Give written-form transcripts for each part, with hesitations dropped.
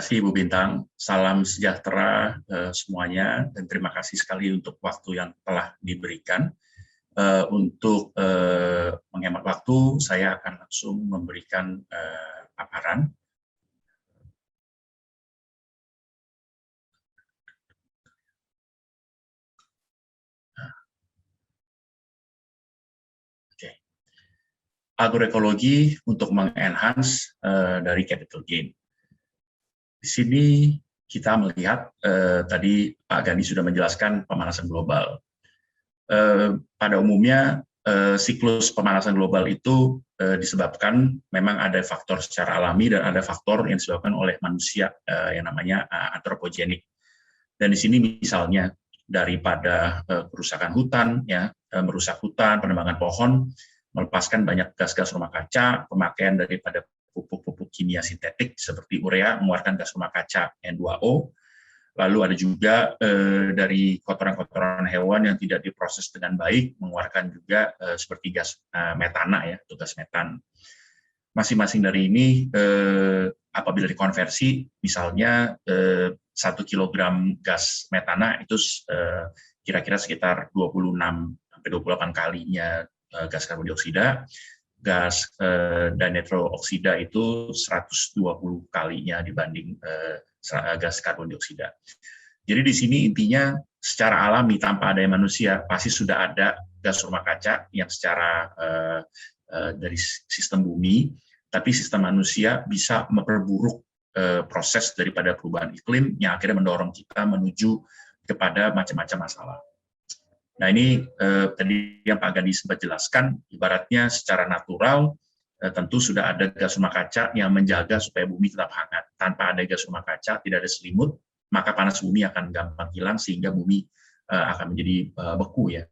kasih Bu Bintang, salam sejahtera semuanya, dan terima kasih sekali untuk waktu yang telah diberikan. Untuk menghemat waktu, saya akan langsung memberikan paparan. Oke. Agroekologi untuk mengenhance dari capital gain. Di sini kita melihat tadi Pak Gani sudah menjelaskan pemanasan global. Pada umumnya siklus pemanasan global itu disebabkan memang ada faktor secara alami dan ada faktor yang disebabkan oleh manusia yang namanya antropogenik. Dan di sini misalnya daripada kerusakan hutan, ya, merusak hutan, penebangan pohon, melepaskan banyak gas-gas rumah kaca, pemakaian daripada pupuk-pupuk kimia sintetik seperti urea mengeluarkan gas rumah kaca N2O. Lalu ada juga dari kotoran-kotoran hewan yang tidak diproses dengan baik mengeluarkan juga seperti gas metana, ya, atau gas metan. Masing-masing dari ini apabila dikonversi, misalnya 1 kilogram gas metana itu kira-kira sekitar 26-28 kalinya gas karbon dioksida. Gas dinitrooksida itu 120 kalinya dibanding gas karbon dioksida. Jadi di sini intinya secara alami tanpa adanya manusia pasti sudah ada gas rumah kaca yang secara dari sistem bumi, tapi sistem manusia bisa memperburuk proses daripada perubahan iklim yang akhirnya mendorong kita menuju kepada macam-macam masalah. Nah ini tadi yang Pak Gani sempat jelaskan, ibaratnya secara natural tentu sudah ada gas rumah kaca yang menjaga supaya bumi tetap hangat. Tanpa ada gas rumah kaca, tidak ada selimut, maka panas bumi akan gampang hilang sehingga bumi akan menjadi beku, ya.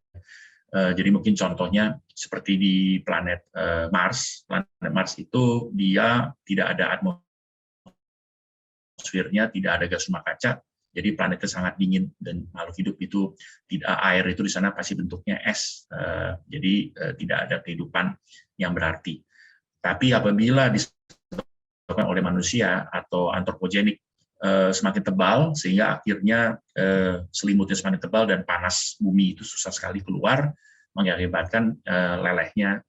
Jadi mungkin contohnya seperti di planet Mars. Planet Mars itu dia tidak ada atmosfernya, tidak ada gas rumah kaca. Jadi planetnya sangat dingin dan makhluk hidup itu tidak, air itu di sana pasti bentuknya es. Jadi tidak ada kehidupan yang berarti. Tapi apabila disebabkan oleh manusia atau antropogenik semakin tebal sehingga akhirnya selimutnya semakin tebal dan panas bumi itu susah sekali keluar, mengakibatkan lelehnya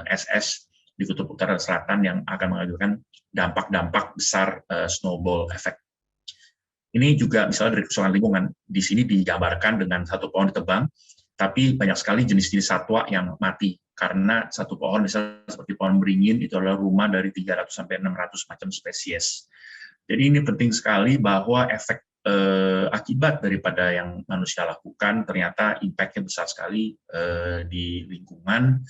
es di kutub utara dan selatan yang akan mengakibatkan dampak-dampak besar snowball effect. Ini juga misalnya dari kerusakan lingkungan, di sini digambarkan dengan satu pohon ditebang, tapi banyak sekali jenis-jenis satwa yang mati, karena satu pohon, misalnya seperti pohon beringin, itu adalah rumah dari 300 sampai 600 macam spesies. Jadi ini penting sekali bahwa efek akibat daripada yang manusia lakukan, ternyata impact-nya besar sekali di lingkungan.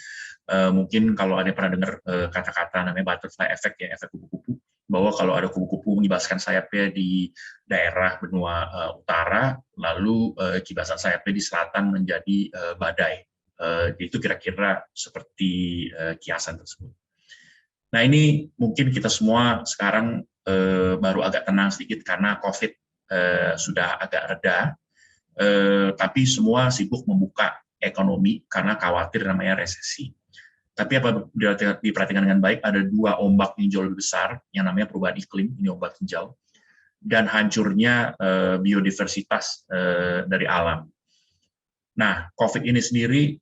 Mungkin kalau ada yang pernah dengar kata-kata namanya butterfly effect, ya, efek kupu-kupu, bahwa kalau ada kupu-kupu mengibaskan sayapnya di daerah benua utara, lalu kibasan sayapnya di selatan menjadi badai. Itu kira-kira seperti kiasan tersebut. Nah ini mungkin kita semua sekarang baru agak tenang sedikit karena COVID sudah agak reda, tapi semua sibuk membuka ekonomi karena khawatir namanya resesi. Tapi apabila diperhatikan dengan baik, ada dua ombak yang jauh lebih besar, yang namanya perubahan iklim, ini ombak hijau, dan hancurnya biodiversitas dari alam. Nah, COVID ini sendiri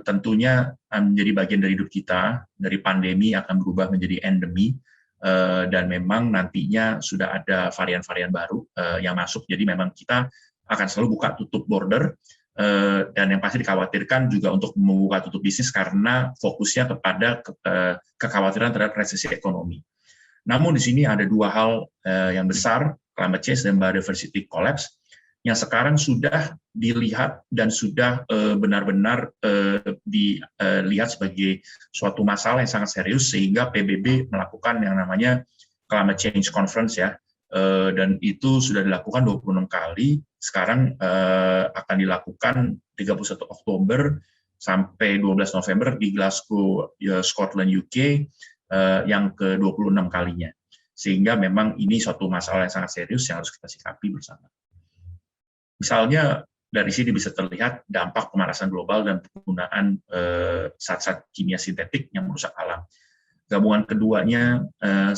tentunya menjadi bagian dari hidup kita, dari pandemi akan berubah menjadi endemi, dan memang nantinya sudah ada varian-varian baru yang masuk, jadi memang kita akan selalu buka tutup border, dan yang pasti dikhawatirkan juga untuk membuka tutup bisnis karena fokusnya kepada kekhawatiran terhadap resesi ekonomi. Namun di sini ada dua hal yang besar, climate change dan biodiversity collapse, yang sekarang sudah dilihat dan sudah benar-benar dilihat sebagai suatu masalah yang sangat serius, sehingga PBB melakukan yang namanya Climate Change Conference, ya, dan itu sudah dilakukan 26 kali, sekarang akan dilakukan 31 Oktober sampai 12 November di Glasgow, Scotland, UK, yang ke-26 kalinya. Sehingga memang ini suatu masalah yang sangat serius yang harus kita sikapi bersama. Misalnya dari sini bisa terlihat dampak pemanasan global dan penggunaan zat-zat kimia sintetik yang merusak alam. gabungan keduanya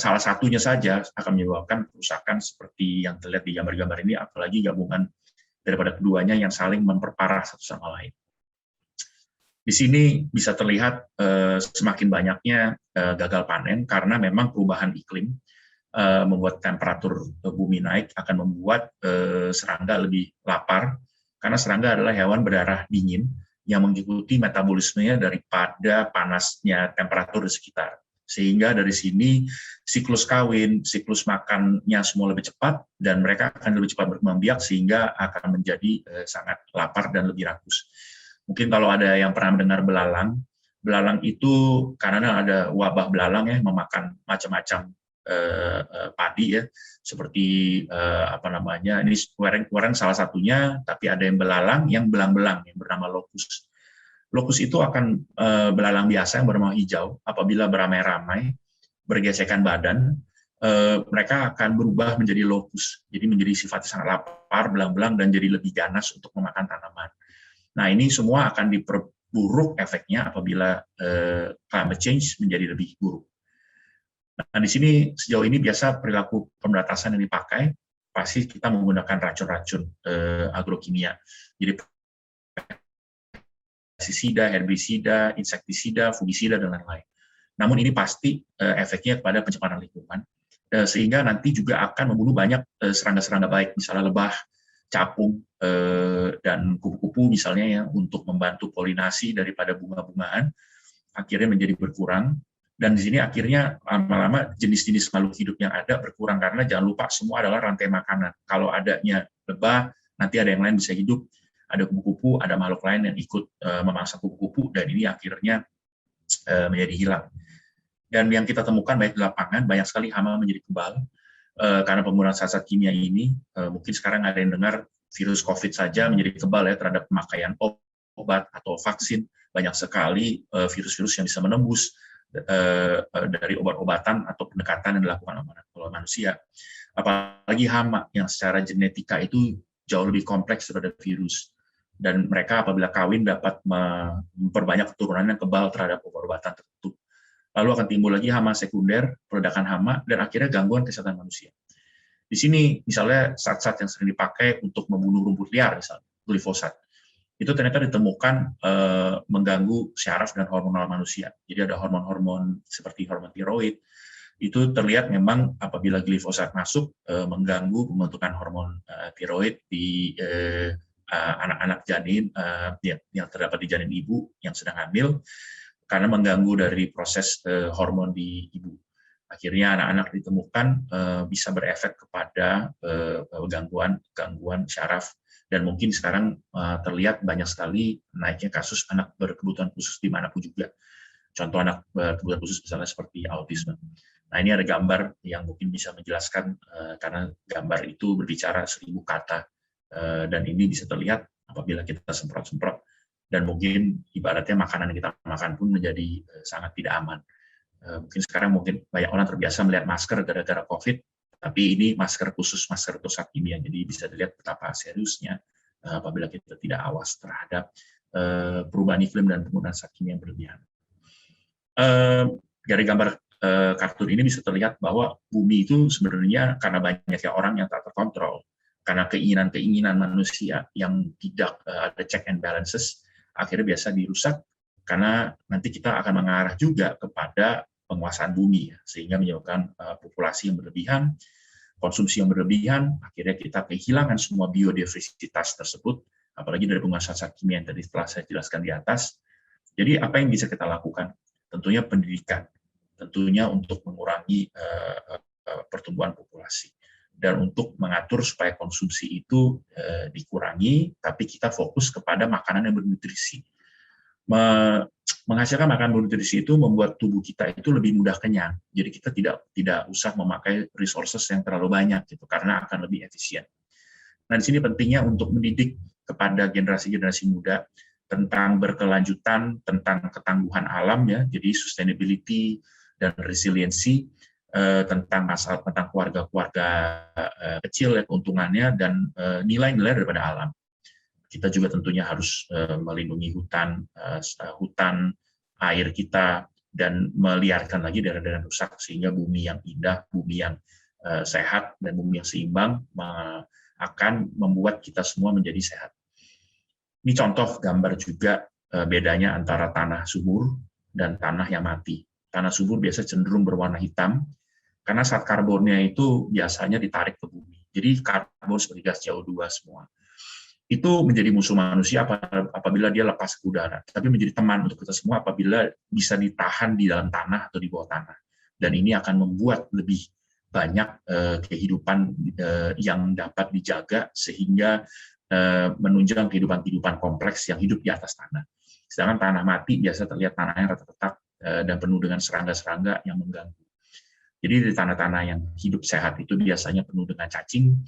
salah satunya saja akan menyebabkan kerusakan seperti yang terlihat di gambar-gambar ini, apalagi gabungan daripada keduanya yang saling memperparah satu sama lain. Di sini bisa terlihat semakin banyaknya gagal panen karena memang perubahan iklim membuat temperatur bumi naik akan membuat serangga lebih lapar, karena serangga adalah hewan berdarah dingin yang mengikuti metabolismenya daripada panasnya temperatur di sekitar. Sehingga dari sini siklus kawin, siklus makannya semua lebih cepat, dan mereka akan lebih cepat berkembang biak sehingga akan menjadi sangat lapar dan lebih rakus. Mungkin kalau ada yang pernah mendengar belalang, belalang itu karena ada wabah belalang ya, memakan macam-macam padi ya, seperti ini kuareng salah satunya, tapi ada yang belalang yang belang-belang yang bernama lokus. Lokus itu akan belalang biasa yang berwarna hijau. Apabila beramai-ramai, bergesekan badan, mereka akan berubah menjadi lokus. Jadi menjadi sifatnya sangat lapar, belang-belang, dan jadi lebih ganas untuk memakan tanaman. Nah, ini semua akan diperburuk efeknya apabila climate change menjadi lebih buruk. Nah, di sini sejauh ini biasa perilaku pembatasan yang dipakai, pasti kita menggunakan racun-racun agrokimia. Jadi pestisida, herbisida, insektisida, fungisida, dan lain-lain. Namun ini pasti efeknya kepada pencemaran lingkungan, sehingga nanti juga akan membunuh banyak serangga-serangga baik, misalnya lebah, capung, dan kupu-kupu misalnya ya, untuk membantu polinasi daripada bunga-bungaan, akhirnya menjadi berkurang. Dan di sini akhirnya lama-lama jenis-jenis makhluk hidup yang ada berkurang, karena jangan lupa semua adalah rantai makanan. Kalau adanya lebah, nanti ada yang lain bisa hidup, ada kupu-kupu, ada makhluk lain yang ikut memangsa kupu-kupu, dan ini akhirnya menjadi hilang. Dan yang kita temukan baik di lapangan, banyak sekali hama menjadi kebal karena penggunaan zat-zat kimia ini. Mungkin sekarang ada yang dengar virus COVID saja menjadi kebal ya terhadap pemakaian obat atau vaksin. Banyak sekali virus-virus yang bisa menembus dari obat-obatan atau pendekatan yang dilakukan oleh manusia. Apalagi hama yang secara genetika itu jauh lebih kompleks daripada virus. Dan mereka apabila kawin dapat memperbanyak keturunan yang kebal terhadap obat-obatan tertentu. Lalu akan timbul lagi hama sekunder, peledakan hama, dan akhirnya gangguan kesehatan manusia. Di sini misalnya zat-zat yang sering dipakai untuk membunuh rumput liar, misalnya glifosat, itu ternyata ditemukan mengganggu syaraf dan hormonal manusia. Jadi ada hormon-hormon seperti hormon tiroid, itu terlihat memang apabila glifosat masuk mengganggu pembentukan hormon tiroid di anak-anak janin yang terdapat di janin ibu yang sedang hamil, karena mengganggu dari proses hormon di ibu. Akhirnya anak-anak ditemukan bisa berefek kepada gangguan syaraf, dan mungkin sekarang terlihat banyak sekali naiknya kasus anak berkebutuhan khusus di manapun juga. Contoh anak berkebutuhan khusus misalnya seperti autisme. Nah, ini ada gambar yang mungkin bisa menjelaskan, karena gambar itu berbicara 1000 kata, dan ini bisa terlihat apabila kita semprot-semprot, dan mungkin ibaratnya makanan yang kita makan pun menjadi sangat tidak aman. Mungkin sekarang banyak orang terbiasa melihat masker gara-gara COVID, tapi ini masker khusus, masker zat kimia, jadi bisa dilihat betapa seriusnya apabila kita tidak awas terhadap perubahan iklim dan penggunaan zat kimia yang berlebihan. Dari gambar kartun ini bisa terlihat bahwa bumi itu sebenarnya karena banyaknya orang yang tak terkontrol, karena keinginan-keinginan manusia yang tidak ada check and balances, akhirnya biasa dirusak, karena nanti kita akan mengarah juga kepada penguasaan bumi, sehingga menyebabkan populasi yang berlebihan, konsumsi yang berlebihan, akhirnya kita kehilangan semua biodiversitas tersebut, apalagi dari penggunaan zat kimia yang tadi telah saya jelaskan di atas. Jadi apa yang bisa kita lakukan? Tentunya pendidikan, tentunya untuk mengurangi pertumbuhan populasi, dan untuk mengatur supaya konsumsi itu dikurangi, tapi kita fokus kepada makanan yang bernutrisi. Menghasilkan makanan bernutrisi itu membuat tubuh kita itu lebih mudah kenyang. Jadi kita tidak usah memakai resources yang terlalu banyak gitu, karena akan lebih efisien. Nah, di sini pentingnya untuk mendidik kepada generasi-generasi muda tentang berkelanjutan, tentang ketangguhan alam ya, jadi sustainability dan resiliency, tentang masalah tentang keluarga-keluarga kecil ya, keuntungannya, dan nilai-nilai daripada alam. Kita juga tentunya harus melindungi hutan, air kita, dan meliarkan lagi daerah-daerah rusak, sehingga bumi yang indah, bumi yang sehat, dan bumi yang seimbang akan membuat kita semua menjadi sehat. Ini contoh gambar juga bedanya antara tanah subur dan tanah yang mati. Tanah subur biasa cenderung berwarna hitam, karena saat karbonnya itu biasanya ditarik ke bumi. Jadi karbon seperti gas CO2 semua. Itu menjadi musuh manusia apabila dia lepas ke udara, tapi menjadi teman untuk kita semua apabila bisa ditahan di dalam tanah atau di bawah tanah. Dan ini akan membuat lebih banyak kehidupan yang dapat dijaga, sehingga menunjang kehidupan kompleks yang hidup di atas tanah. Sedangkan tanah mati biasa terlihat tanahnya retak-retak dan penuh dengan serangga-serangga yang mengganggu. Jadi di tanah-tanah yang hidup sehat itu biasanya penuh dengan cacing,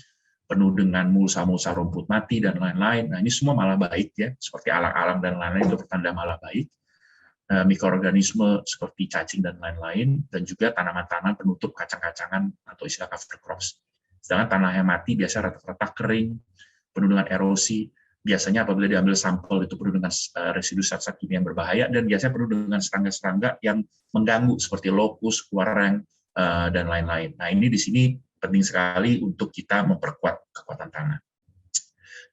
penuh dengan mulsa-mulsa rumput mati, dan lain-lain. Nah, ini semua malah baik, ya, seperti alang-alang dan lain-lain, itu pertanda malah baik. Mikroorganisme seperti cacing dan lain-lain, dan juga tanaman-tanaman penutup kacang-kacangan atau istilah cover crops. Sedangkan tanah yang mati biasa retak-retak kering, penuh dengan erosi. Biasanya apabila diambil sampel itu penuh dengan residu zat-zat kimia yang berbahaya, dan biasanya penuh dengan serangga-serangga yang mengganggu seperti lokus, kuareng, dan lain-lain. Nah, ini di sini penting sekali untuk kita memperkuat kekuatan tanah.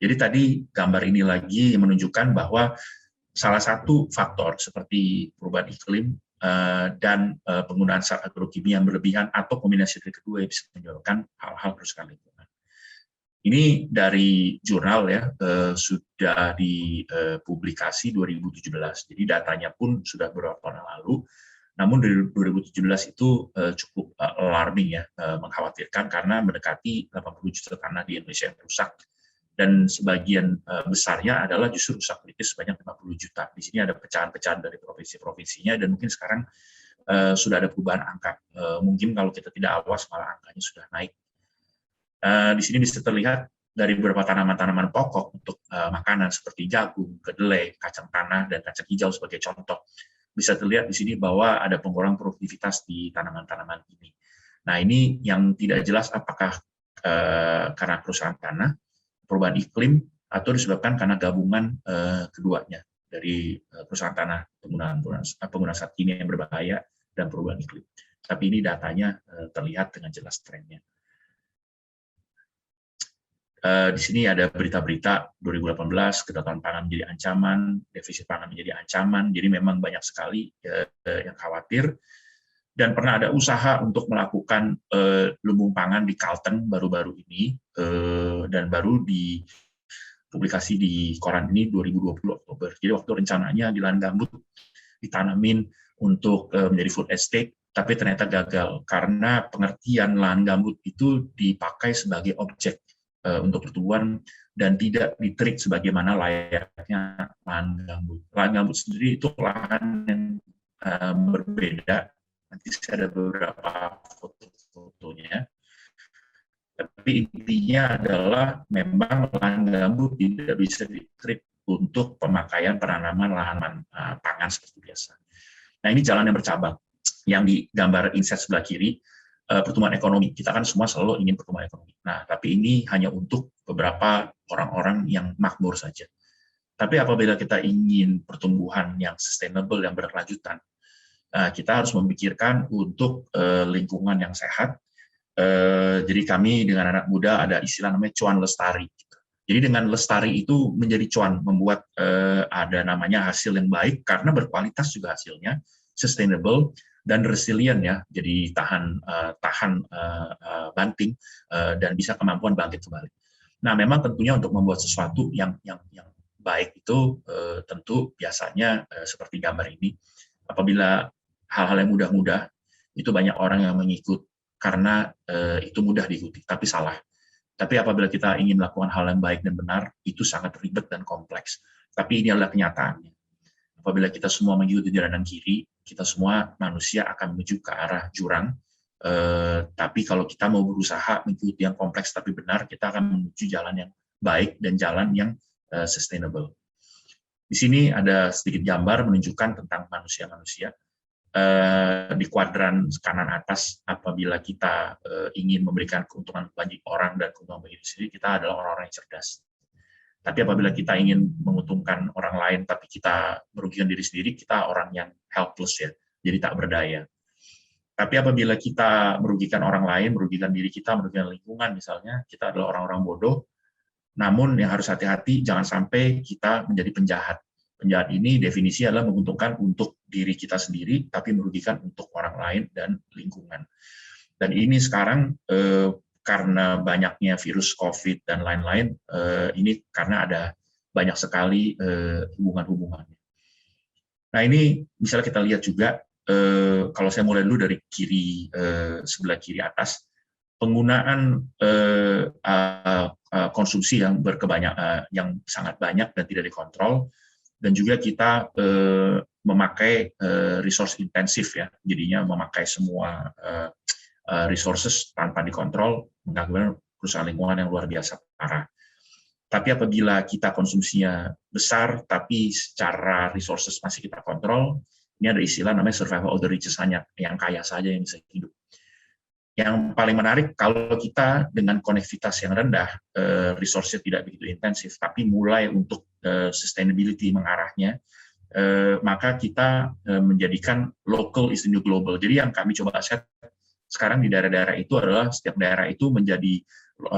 Jadi tadi gambar ini lagi menunjukkan bahwa salah satu faktor seperti perubahan iklim dan penggunaan zat agrokimia yang berlebihan atau kombinasi dari kedua yang bisa menyebabkan hal-hal kerusakan lingkungan. Ini dari jurnal, ya, sudah dipublikasi 2017. Jadi datanya pun sudah beberapa tahun lalu. Namun dari 2017 itu cukup alarming, ya, mengkhawatirkan, karena mendekati 80 juta tanah di Indonesia yang rusak, dan sebagian besarnya adalah justru rusak kritis sebanyak 50 juta. Di sini ada pecahan-pecahan dari provinsi-provinsinya, dan mungkin sekarang sudah ada perubahan angka. Mungkin kalau kita tidak awas malah angkanya sudah naik. Di sini bisa terlihat dari beberapa tanaman-tanaman pokok untuk makanan seperti jagung, kedelai, kacang tanah, dan kacang hijau sebagai contoh. Bisa terlihat di sini bahwa ada pengurangan produktivitas di tanaman-tanaman ini. Nah, ini yang tidak jelas apakah karena kerusakan tanah, perubahan iklim, atau disebabkan karena gabungan keduanya, dari kerusakan tanah, penggunaan zat kimia yang berbahaya, dan perubahan iklim. Tapi ini datanya terlihat dengan jelas trennya. Di sini ada berita-berita 2018, kedaulatan pangan menjadi ancaman, defisit pangan menjadi ancaman. Jadi memang banyak sekali yang khawatir. Dan pernah ada usaha untuk melakukan lumbung pangan di Kalteng baru-baru ini, dan baru dipublikasi di koran ini 2020 Oktober. Jadi waktu rencananya di lahan gambut ditanamin untuk menjadi food estate, tapi ternyata gagal karena pengertian lahan gambut itu dipakai sebagai objek untuk pertumbuhan dan tidak ditreat sebagaimana layaknya lahan gambut. Lahan gambut sendiri itu lahan yang berbeda. Nanti saya ada beberapa foto-fotonya. Tapi intinya adalah memang lahan gambut tidak bisa ditreat untuk pemakaian penanaman lahan pangan seperti biasa. Nah, ini jalan yang bercabang. Yang di gambar inset sebelah kiri, pertumbuhan ekonomi. Kita kan semua selalu ingin pertumbuhan ekonomi. Nah, tapi ini hanya untuk beberapa orang-orang yang makmur saja. Tapi apabila kita ingin pertumbuhan yang sustainable, yang berkelanjutan, kita harus memikirkan untuk lingkungan yang sehat. Jadi kami dengan anak muda ada istilah namanya cuan lestari. Jadi dengan lestari itu menjadi cuan, membuat ada namanya hasil yang baik karena berkualitas juga hasilnya, sustainable, dan resilient, ya, jadi tahan banting dan bisa kemampuan bangkit kembali. Nah, memang tentunya untuk membuat sesuatu yang baik itu tentu biasanya seperti gambar ini, apabila hal-hal yang mudah-mudah itu banyak orang yang mengikut karena itu mudah diikuti, tapi salah. Tapi apabila kita ingin melakukan hal yang baik dan benar, itu sangat ribet dan kompleks. Tapi ini adalah kenyataannya. Apabila kita semua mengikuti jalanan kiri, kita semua manusia akan menuju ke arah jurang. Tapi kalau kita mau berusaha mengikuti yang kompleks tapi benar, kita akan menuju jalan yang baik dan jalan yang sustainable. Di sini ada sedikit gambar menunjukkan tentang manusia-manusia. Di kuadran kanan atas, apabila kita ingin memberikan keuntungan bagi orang dan keuntungan bagi diri sendiri, kita adalah orang-orang yang cerdas. Tapi apabila kita ingin menguntungkan orang lain, tapi kita merugikan diri sendiri, kita orang yang helpless, ya, jadi tak berdaya. Tapi apabila kita merugikan orang lain, merugikan diri kita, merugikan lingkungan misalnya, kita adalah orang-orang bodoh. Namun yang harus hati-hati, jangan sampai kita menjadi penjahat. Penjahat ini definisi adalah menguntungkan untuk diri kita sendiri, tapi merugikan untuk orang lain dan lingkungan. Dan ini sekarang karena banyaknya virus COVID dan lain-lain, ini karena ada banyak sekali hubungan-hubungannya. Nah ini misalnya kita lihat juga, kalau saya mulai dulu dari kiri, sebelah kiri atas, penggunaan konsumsi yang yang sangat banyak dan tidak dikontrol, dan juga kita memakai resource intensif ya, jadinya memakai semua resources tanpa dikontrol, mengakibatkan kerusakan lingkungan yang luar biasa parah. Tapi apabila kita konsumsinya besar, tapi secara resources masih kita kontrol, ini ada istilah namanya survival of the richest, hanya yang kaya saja yang bisa hidup. Yang paling menarik, kalau kita dengan konektivitas yang rendah, resource-nya tidak begitu intensif, tapi mulai untuk sustainability mengarahnya, maka kita menjadikan local is the new global. Jadi yang kami coba set sekarang di daerah-daerah itu adalah setiap daerah itu menjadi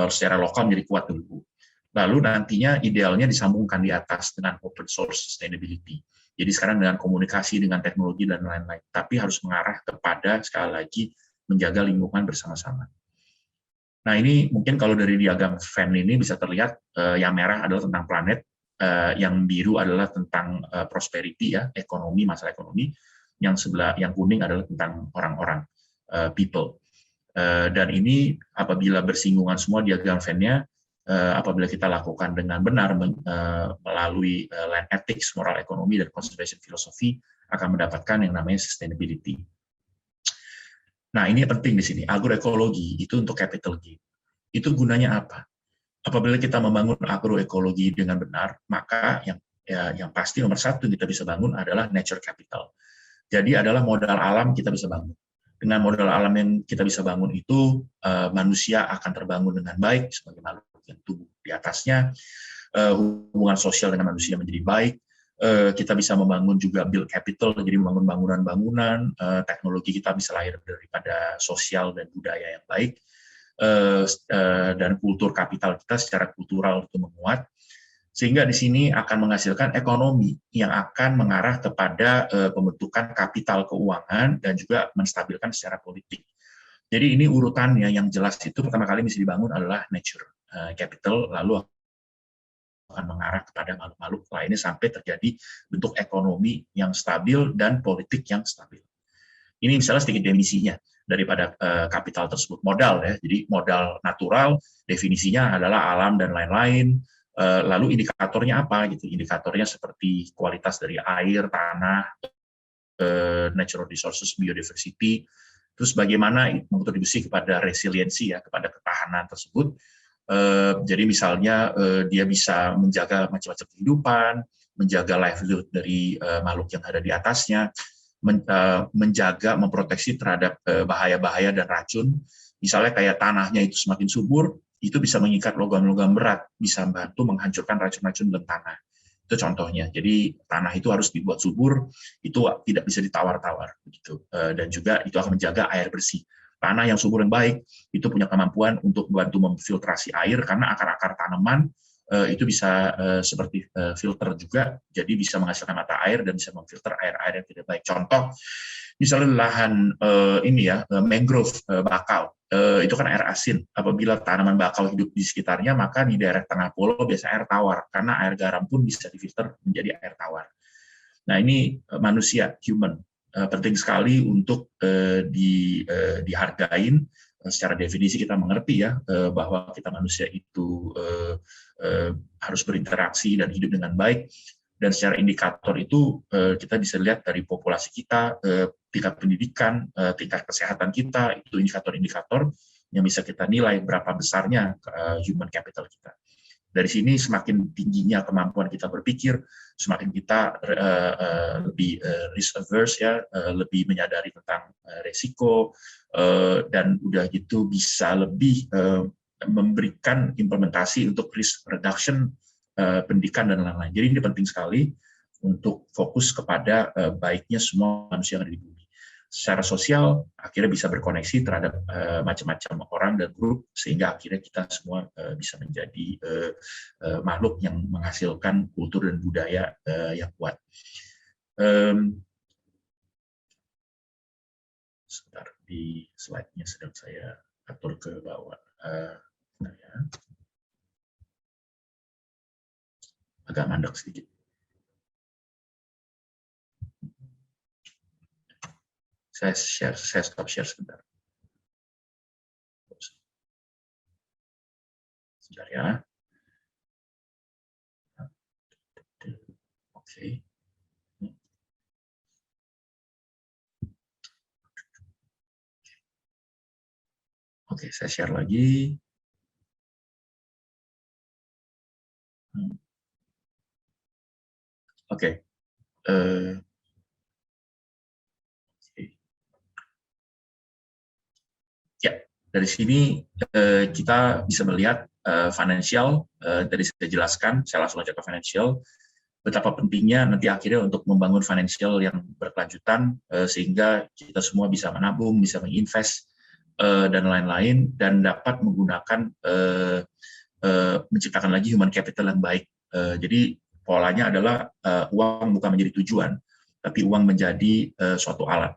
secara lokal menjadi kuat dulu. Lalu nantinya idealnya disambungkan di atas dengan open source sustainability. Jadi sekarang dengan komunikasi, dengan teknologi, dan lain-lain. Tapi harus mengarah kepada, sekali lagi, menjaga lingkungan bersama-sama. Nah ini mungkin kalau dari diagram Venn ini bisa terlihat, yang merah adalah tentang planet, yang biru adalah tentang prosperity, ya, ekonomi, masalah ekonomi, yang kuning adalah tentang orang-orang, people. Dan ini apabila bersinggungan semua diagram Venn-nya, apabila kita lakukan dengan benar melalui land ethics, moral ekonomi, dan conservation philosophy, akan mendapatkan yang namanya sustainability. Nah, ini penting di sini. Agroekologi itu untuk capital gain. Itu gunanya apa? Apabila kita membangun agroekologi dengan benar, maka yang pasti nomor satu yang kita bisa bangun adalah nature capital. Jadi adalah modal alam kita bisa bangun. Dengan modal alam yang kita bisa bangun itu, manusia akan terbangun dengan baik sebagai makhluk yang tumbuh di atasnya, hubungan sosial dengan manusia menjadi baik, kita bisa membangun juga build capital, jadi membangun bangunan-bangunan, teknologi kita bisa lahir daripada sosial dan budaya yang baik, dan kultur kapital kita secara kultural itu menguat, sehingga di sini akan menghasilkan ekonomi yang akan mengarah kepada pembentukan kapital keuangan dan juga menstabilkan secara politik. Jadi ini urutannya yang jelas itu pertama kali mesti dibangun adalah nature capital, lalu akan mengarah kepada makhluk-makhluk lainnya sampai terjadi bentuk ekonomi yang stabil dan politik yang stabil. Ini misalnya sedikit definisinya daripada kapital tersebut. Modal ya, jadi modal natural definisinya adalah alam dan lain-lain. Lalu indikatornya apa gitu? Indikatornya seperti kualitas dari air, tanah, natural resources, biodiversity. Terus bagaimana kontribusi kepada resiliensi ya, kepada ketahanan tersebut. Jadi misalnya dia bisa menjaga macam-macam kehidupan, menjaga livelihood dari makhluk yang ada di atasnya, menjaga, memproteksi terhadap bahaya-bahaya dan racun. Misalnya kayak tanahnya itu semakin subur, itu bisa mengikat logam-logam berat, bisa membantu menghancurkan racun-racun dalam tanah. Itu contohnya. Jadi tanah itu harus dibuat subur, itu tidak bisa ditawar-tawar, begitu. Dan juga itu akan menjaga air bersih. Tanah yang subur yang baik itu punya kemampuan untuk membantu memfiltrasi air karena akar-akar tanaman itu bisa seperti filter juga, jadi bisa menghasilkan mata air dan bisa memfilter air-air yang tidak baik. Contoh, misalnya lahan ini ya, mangrove bakau, itu kan air asin. Apabila tanaman bakau hidup di sekitarnya, maka di daerah tengah pulau biasa air tawar, karena air garam pun bisa difilter menjadi air tawar. Nah ini manusia, human, penting sekali untuk dihargain. Secara definisi kita mengerti ya bahwa kita manusia itu harus berinteraksi dan hidup dengan baik, dan secara indikator itu kita bisa lihat dari populasi kita, tingkat pendidikan, tingkat kesehatan kita, itu indikator-indikator yang bisa kita nilai berapa besarnya human capital kita. Dari sini semakin tingginya kemampuan kita berpikir, semakin kita lebih risk averse ya, lebih menyadari tentang resiko, dan udah gitu bisa lebih memberikan implementasi untuk risk reduction, pendidikan dan lain-lain. Jadi ini penting sekali untuk fokus kepada baiknya semua manusia yang ada di bumi. secara sosial akhirnya bisa berkoneksi terhadap macam-macam orang dan grup, sehingga akhirnya kita semua bisa menjadi makhluk yang menghasilkan kultur dan budaya yang kuat. Sebentar, di slide-nya sedang saya atur ke bawah. Agak mandek sedikit. Saya stop share sebentar. Sebentar ya. Oke. Oke, saya share lagi. Oke. Ya, dari sini kita bisa melihat financial, dari saya jelaskan, saya langsung aja ke financial, betapa pentingnya nanti akhirnya untuk membangun financial yang berkelanjutan, sehingga kita semua bisa menabung, bisa menginvest, dan lain-lain, dan dapat menggunakan, menciptakan lagi human capital yang baik. Jadi polanya adalah uang bukan menjadi tujuan, tapi uang menjadi suatu alat.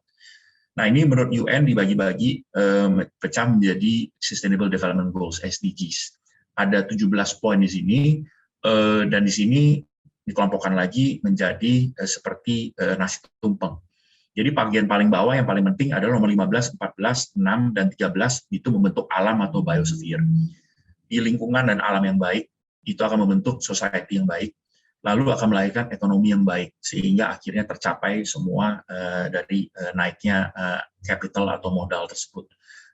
Nah, ini menurut UN dibagi-bagi pecah menjadi Sustainable Development Goals, SDGs. Ada 17 poin di sini, dan di sini dikelompokkan lagi menjadi seperti nasi tumpeng. Jadi bagian paling bawah yang paling penting adalah nomor 15, 14, 6, dan 13, itu membentuk alam atau biosphere. Di lingkungan dan alam yang baik, itu akan membentuk society yang baik, lalu akan melahirkan ekonomi yang baik, sehingga akhirnya tercapai semua dari naiknya capital atau modal tersebut.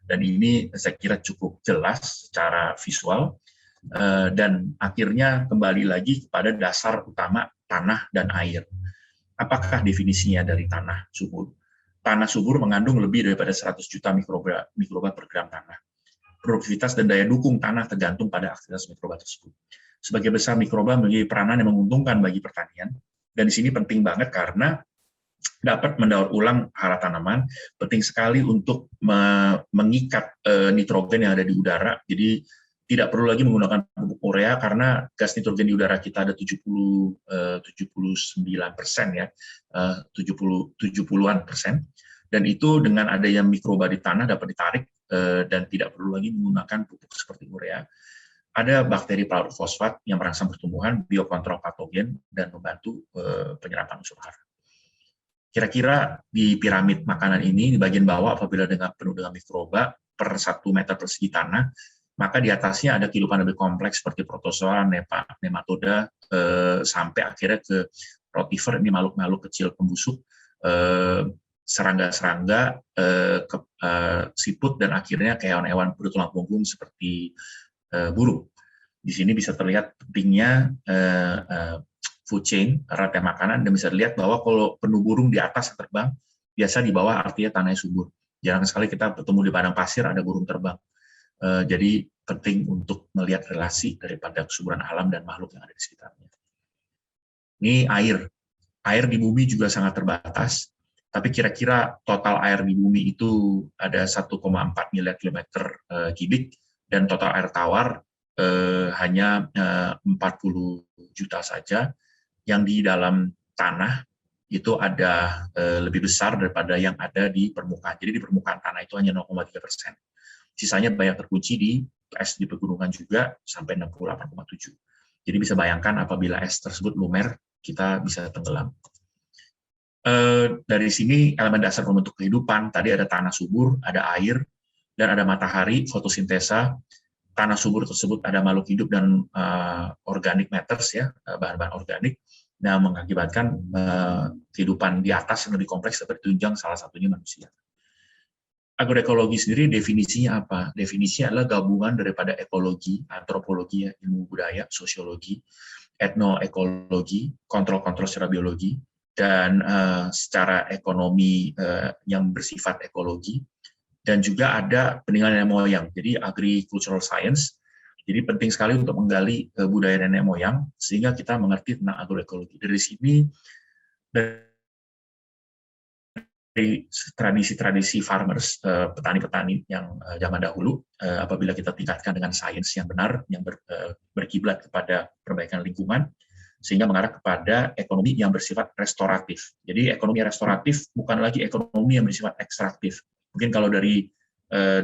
Dan ini saya kira cukup jelas secara visual, dan akhirnya kembali lagi kepada dasar utama tanah dan air. Apakah definisinya dari tanah subur? Tanah subur mengandung lebih daripada 100 juta mikroba per gram tanah. Produktivitas dan daya dukung tanah tergantung pada aktivitas mikroba tersebut. Sebagai besar mikroba memiliki peranan yang menguntungkan bagi pertanian, dan di sini penting banget karena dapat mendaur ulang hara tanaman, penting sekali untuk mengikat nitrogen yang ada di udara. Jadi tidak perlu lagi menggunakan pupuk urea karena gas nitrogen di udara kita ada 79% ya, 70-an persen, dan itu dengan adanya mikroba di tanah dapat ditarik dan tidak perlu lagi menggunakan pupuk seperti urea. Ada bakteri pelaut fosfat yang merangsang pertumbuhan, biokontrol patogen, dan membantu penyerapan unsur hara. Kira-kira di piramid makanan ini, di bagian bawah apabila penuh dengan mikroba per 1 meter persegi tanah, maka di atasnya ada kehidupan lebih kompleks seperti protozoa, nematoda, sampai akhirnya ke rotifer, ini makhluk-makhluk kecil pembusuk, serangga-serangga, siput, dan akhirnya ke hewan-hewan bertulang punggung seperti burung. Di sini bisa terlihat pentingnya food chain, rantai makanan, dan bisa dilihat bahwa kalau penuh burung di atas terbang, biasa di bawah artinya tanahnya subur. Jarang sekali kita bertemu di padang pasir ada burung terbang. Jadi penting untuk melihat relasi daripada kesuburan alam dan makhluk yang ada di sekitarnya. Ini air. Air di bumi juga sangat terbatas, tapi kira-kira total air di bumi itu ada 1,4 miliar kilometer kubik, dan total air tawar hanya 40 juta saja. Yang di dalam tanah itu ada lebih besar daripada yang ada di permukaan. Jadi di permukaan tanah itu hanya 0,3%. Sisanya banyak terkunci di es di pegunungan juga sampai 68,7. Jadi bisa bayangkan apabila es tersebut lumer, kita bisa tenggelam. Dari sini elemen dasar pembentuk kehidupan, tadi ada tanah subur, ada air, dan ada matahari, fotosintesa. Tanah subur tersebut ada makhluk hidup dan organic matters, ya, bahan-bahan organik, yang mengakibatkan kehidupan di atas yang lebih kompleks seperti tunjang, salah satunya manusia. Agroekologi sendiri definisinya apa? Definisinya adalah gabungan daripada ekologi, antropologi, ilmu budaya, sosiologi, etnoekologi, kontrol-kontrol secara biologi, dan secara ekonomi yang bersifat ekologi, dan juga ada peninggalan nenek moyang, jadi agricultural science. Jadi penting sekali untuk menggali budaya nenek moyang, sehingga kita mengerti tentang agroekologi. Dari sini, tradisi-tradisi farmers, petani-petani yang zaman dahulu, apabila kita tingkatkan dengan sains yang benar, yang berkiblat kepada perbaikan lingkungan, sehingga mengarah kepada ekonomi yang bersifat restoratif. Jadi ekonomi restoratif bukan lagi ekonomi yang bersifat ekstraktif. Mungkin kalau dari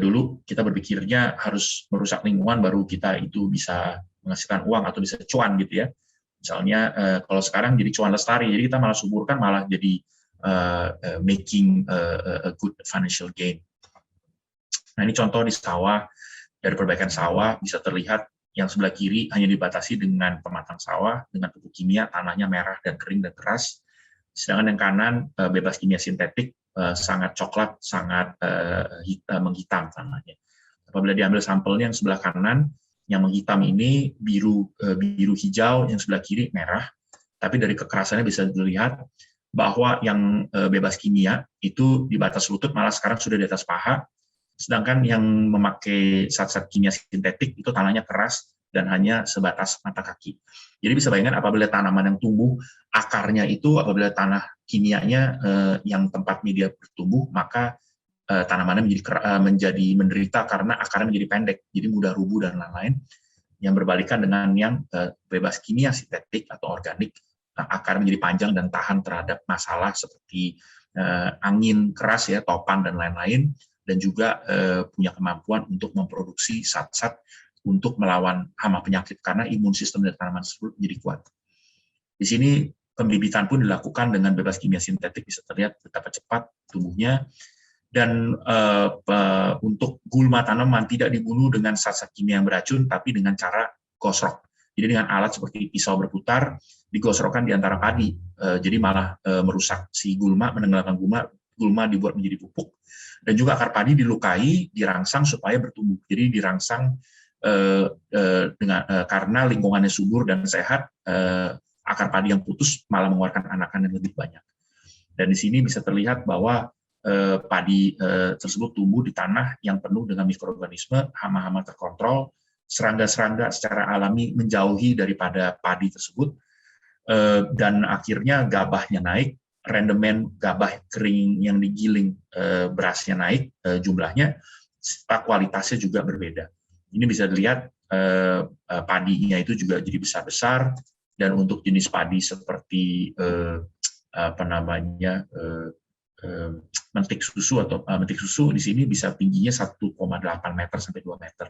dulu kita berpikirnya harus merusak lingkungan baru kita itu bisa menghasilkan uang atau bisa cuan gitu ya. Misalnya kalau sekarang jadi cuan lestari, jadi kita malah suburkan malah jadi making a good financial gain. Nah ini contoh di sawah, dari perbaikan sawah bisa terlihat yang sebelah kiri hanya dibatasi dengan pematang sawah, dengan pupuk kimia, tanahnya merah dan kering dan keras. Sedangkan yang kanan bebas kimia sintetik, sangat coklat, sangat menghitam tanahnya. Apabila diambil sampelnya yang sebelah kanan, yang menghitam ini biru hijau, yang sebelah kiri merah. Tapi dari kekerasannya bisa dilihat bahwa yang bebas kimia itu di batas lutut malah sekarang sudah di atas paha, sedangkan yang memakai zat-zat kimia sintetik itu tanahnya keras dan hanya sebatas mata kaki. Jadi bisa bayangkan apabila tanaman yang tumbuh akarnya itu, apabila tanah kimianya yang tempat media bertumbuh, maka tanamannya menjadi menderita karena akarnya menjadi pendek, jadi mudah rubuh dan lain-lain. Yang berbalikan dengan yang bebas kimia sintetik atau organik, akar menjadi panjang dan tahan terhadap masalah seperti angin keras ya, topan dan lain-lain, dan juga punya kemampuan untuk memproduksi zat-zat untuk melawan hama penyakit karena imun sistem dari tanaman tersebut menjadi kuat. Di sini pembibitan pun dilakukan dengan bebas kimia sintetik, bisa terlihat betapa cepat tumbuhnya, dan untuk gulma tanaman tidak dibunuh dengan zat-zat kimia yang beracun, tapi dengan cara gosrok. Jadi dengan alat seperti pisau berputar, digosrokkan di antara padi. Jadi malah merusak si gulma, menenggelamkan gulma dibuat menjadi pupuk. Dan juga akar padi dilukai, dirangsang supaya bertumbuh. Jadi dirangsang karena lingkungannya subur dan sehat, akar padi yang putus malah mengeluarkan anakan yang lebih banyak. Dan di sini bisa terlihat bahwa padi tersebut tumbuh di tanah yang penuh dengan mikroorganisme, hama-hama terkontrol, serangga-serangga secara alami menjauhi daripada padi tersebut, dan akhirnya gabahnya naik, rendemen gabah kering yang digiling berasnya naik jumlahnya, kualitasnya juga berbeda. Ini bisa dilihat padinya itu juga jadi besar-besar, dan untuk jenis padi seperti mentik susu atau mentik susu di sini bisa tingginya 1,8 meter sampai 2 meter.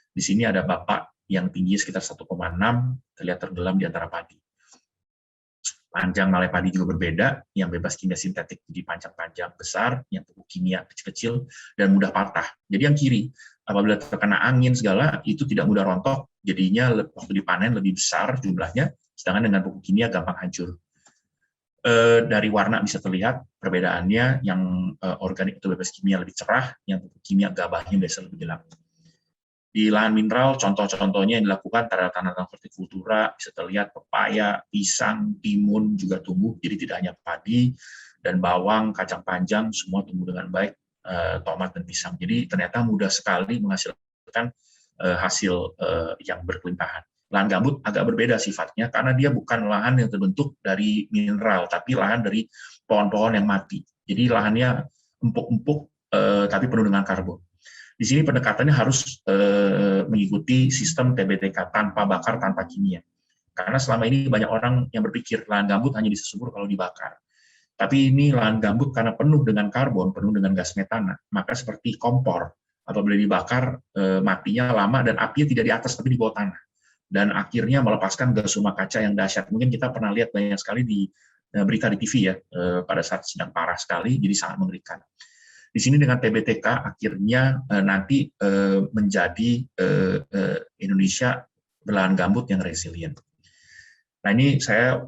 Di sini ada bapak yang tingginya sekitar 1,6, terlihat tenggelam di antara padi. Panjang malai padi juga berbeda, yang bebas kimia sintetik jadi panjang-panjang besar, yang pupuk kimia kecil-kecil dan mudah patah. Jadi yang kiri, apabila terkena angin segala, itu tidak mudah rontok, jadinya waktu dipanen lebih besar jumlahnya, sedangkan dengan pupuk kimia gampang hancur. Dari warna bisa terlihat perbedaannya, yang organik atau bebas kimia lebih cerah, yang pupuk kimia gabahnya biasa lebih gelap. Di lahan mineral, contoh-contohnya yang dilakukan tanah-tanah hortikultura, bisa terlihat pepaya, pisang, timun juga tumbuh, jadi tidak hanya padi, dan bawang, kacang panjang, semua tumbuh dengan baik, tomat dan pisang. Jadi ternyata mudah sekali menghasilkan hasil yang berkelimpahan. Lahan gambut agak berbeda sifatnya, karena dia bukan lahan yang terbentuk dari mineral, tapi lahan dari pohon-pohon yang mati. Jadi lahannya empuk-empuk, tapi penuh dengan karbon. Di sini pendekatannya harus mengikuti sistem TBTK, tanpa bakar, tanpa kimia. Karena selama ini banyak orang yang berpikir lahan gambut hanya bisa subur kalau dibakar. Tapi ini lahan gambut karena penuh dengan karbon, penuh dengan gas metana, maka seperti kompor, apabila dibakar matinya lama dan apinya tidak di atas tapi di bawah tanah. Dan akhirnya melepaskan gas rumah kaca yang dahsyat. Mungkin kita pernah lihat banyak sekali di berita di TV ya, pada saat sedang parah sekali, jadi sangat mengerikan. Di sini dengan TBTK akhirnya nanti menjadi Indonesia berlahan gambut yang resilient. Nah ini saya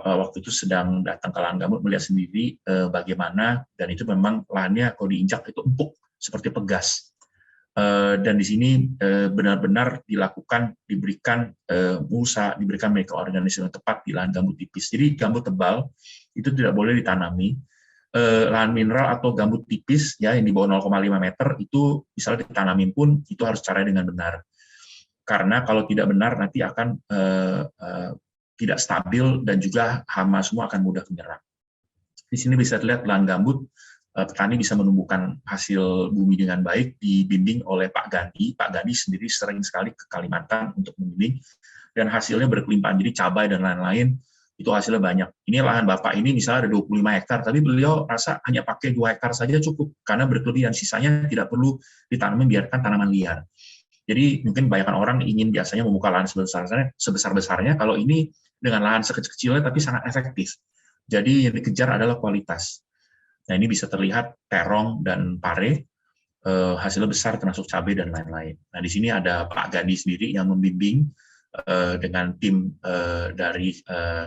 waktu itu sedang datang ke lahan gambut melihat sendiri bagaimana, dan itu memang lahannya kalau diinjak itu empuk seperti pegas. Dan di sini benar-benar dilakukan, diberikan mulsa, diberikan mikroorganisme yang tepat di lahan gambut tipis. Jadi gambut tebal itu tidak boleh ditanami. Lahan mineral atau gambut tipis ya yang di bawah 0,5 meter itu misalnya ditanamin pun itu harus caranya dengan benar, karena kalau tidak benar nanti akan tidak stabil dan juga hama semua akan mudah menyerang. Di sini bisa terlihat lahan gambut petani bisa menumbuhkan hasil bumi dengan baik, dibimbing oleh Pak Gandhi. Pak Gandhi sendiri sering sekali ke Kalimantan untuk membimbing, dan hasilnya berkelimpahan. Jadi cabai dan lain-lain, itu hasilnya banyak. Ini lahan Bapak ini misalnya ada 25 hektar, tapi beliau rasa hanya pakai 2 hektar saja cukup, karena berkelebihan, sisanya tidak perlu ditanami, biarkan tanaman liar. Jadi mungkin banyak orang ingin biasanya membuka lahan sebesar-besarnya, kalau ini dengan lahan sekecil-kecilnya tapi sangat efektif. Jadi yang dikejar adalah kualitas. Nah, ini bisa terlihat terong dan pare, hasilnya besar termasuk cabai dan lain-lain. Nah, di sini ada Pak Gandhi sendiri yang membimbing dengan tim dari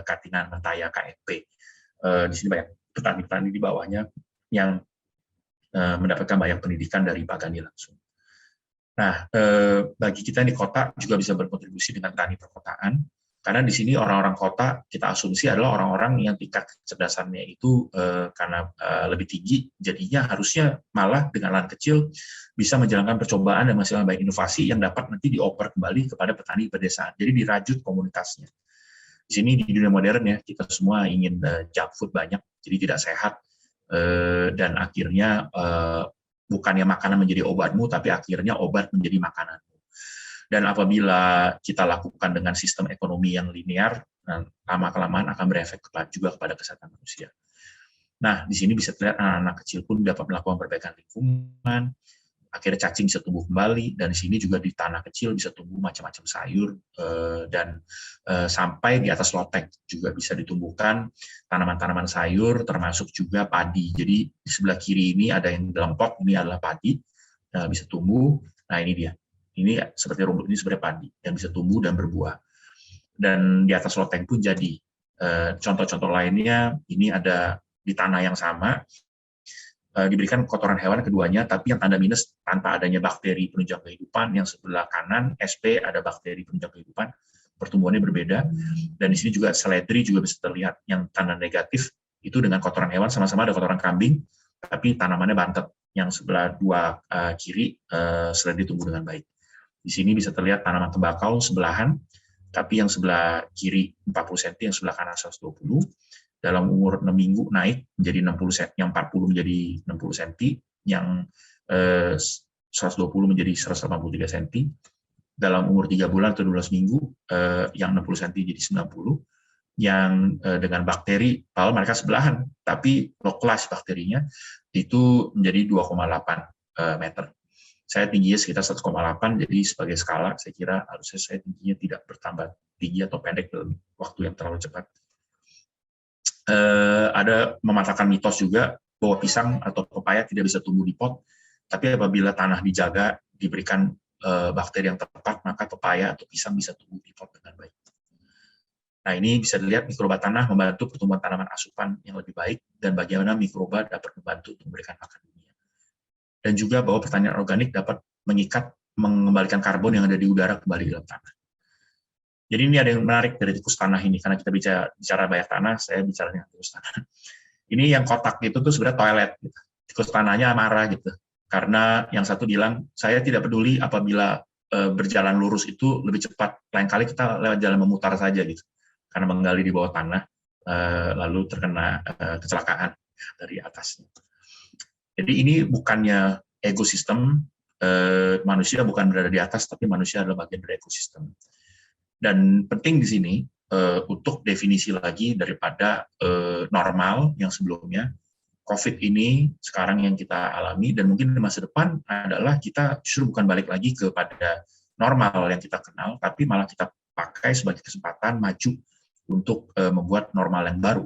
Katingan Mentaya KFP. Di sini banyak petani-petani di bawahnya yang mendapatkan banyak pendidikan dari Pak Gandhi langsung. Nah, bagi kita di kota juga bisa berkontribusi dengan tani perkotaan, karena di sini orang-orang kota kita asumsi adalah orang-orang yang tingkat kecerdasannya itu karena lebih tinggi, jadinya harusnya malah dengan lahan kecil bisa menjalankan percobaan dan menghasilkan banyak inovasi yang dapat nanti dioper kembali kepada petani pedesaan. Jadi dirajut komunitasnya. Di sini di dunia modern ya, kita semua ingin junk food banyak, jadi tidak sehat, dan akhirnya bukannya makanan menjadi obatmu, tapi akhirnya obat menjadi makananmu. Dan apabila kita lakukan dengan sistem ekonomi yang linear, lama-kelamaan akan berefek juga kepada kesehatan manusia. Nah, di sini bisa terlihat anak-anak kecil pun dapat melakukan perbaikan lingkungan, akhirnya cacing bisa tumbuh kembali, dan di sini juga di tanah kecil bisa tumbuh macam-macam sayur, dan sampai di atas loteng juga bisa ditumbuhkan tanaman-tanaman sayur, termasuk juga padi. Jadi di sebelah kiri ini ada yang dalam pot, ini adalah padi, bisa tumbuh. Nah, ini dia. Ini seperti rumput, ini sebenarnya padi yang bisa tumbuh dan berbuah. Dan di atas loteng pun jadi. Contoh-contoh lainnya, ini ada di tanah yang sama, diberikan kotoran hewan keduanya, tapi yang tanda minus tanpa adanya bakteri penunjang kehidupan. Yang sebelah kanan, SP, ada bakteri penunjang kehidupan, pertumbuhannya berbeda. Dan di sini juga seledri juga bisa terlihat, yang tanda negatif itu dengan kotoran hewan, sama-sama ada kotoran kambing, tapi tanamannya bantet. Yang sebelah dua kiri, seledri tumbuh dengan baik. Di sini bisa terlihat tanaman tembakau sebelahan, tapi yang sebelah kiri 40 cm, yang sebelah kanan 120. Dalam umur 6 minggu naik menjadi 60 cm, yang 40 menjadi 60 cm, yang 120 menjadi 183 cm. Dalam umur 3 bulan atau 12 minggu, yang 60 cm jadi 90. Yang dengan bakteri, padahal mereka sebelahan, tapi lokalize bakterinya itu menjadi 2,8 meter. Saya tingginya sekitar 1,8, jadi sebagai skala saya kira harusnya saya tingginya tidak bertambah tinggi atau pendek dalam waktu yang terlalu cepat. Ada mematahkan mitos juga bahwa pisang atau pepaya tidak bisa tumbuh di pot, tapi apabila tanah dijaga, diberikan bakteri yang tepat, maka pepaya atau pisang bisa tumbuh di pot dengan baik. Nah, ini bisa dilihat mikroba tanah membantu pertumbuhan tanaman asupan yang lebih baik, dan bagaimana mikroba dapat membantu untuk memberikan makan dunia. Dan juga bahwa pertanian organik dapat mengembalikan karbon yang ada di udara kembali dalam tanah. Jadi ini ada yang menarik dari tikus tanah ini, karena kita bicara banyak tanah, saya bicara dengan tikus tanah. Ini yang kotak itu tuh sebenarnya toilet, gitu. Tikus tanahnya marah gitu, karena yang satu bilang, saya tidak peduli apabila berjalan lurus itu lebih cepat, lain kali kita lewat jalan memutar saja gitu, karena menggali di bawah tanah, lalu terkena kecelakaan dari atasnya. Jadi ini bukannya ekosistem, manusia bukan berada di atas, tapi manusia adalah bagian dari ekosistem. Dan penting di sini untuk definisi lagi daripada normal yang sebelumnya, COVID ini sekarang yang kita alami, dan mungkin di masa depan adalah kita justru bukan balik lagi kepada normal yang kita kenal, tapi malah kita pakai sebagai kesempatan maju untuk membuat normal yang baru.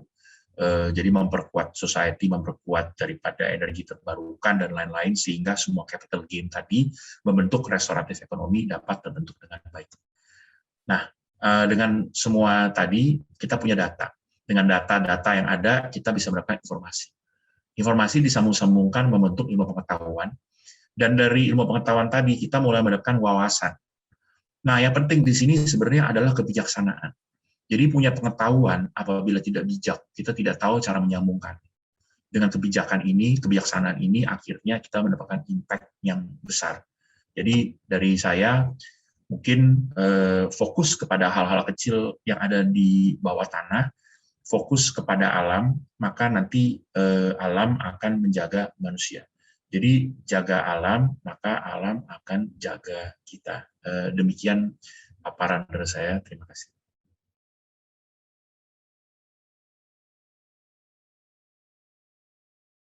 Jadi memperkuat society, memperkuat daripada energi terbarukan dan lain-lain, sehingga semua capital gain tadi membentuk restoratif ekonomi dapat terbentuk dengan baik. Nah, dengan semua tadi kita punya data. Dengan data-data yang ada kita bisa mendapatkan informasi. Informasi disambung-sambungkan membentuk ilmu pengetahuan, dan dari ilmu pengetahuan tadi kita mulai mendapatkan wawasan. Nah, yang penting di sini sebenarnya adalah kebijaksanaan. Jadi punya pengetahuan apabila tidak bijak, kita tidak tahu cara menyambungkan. Dengan kebijakan ini, kebijaksanaan ini, akhirnya kita mendapatkan impact yang besar. Jadi dari saya, mungkin fokus kepada hal-hal kecil yang ada di bawah tanah, fokus kepada alam, maka nanti alam akan menjaga manusia. Jadi jaga alam, maka alam akan jaga kita. Demikian paparan dari saya. Terima kasih.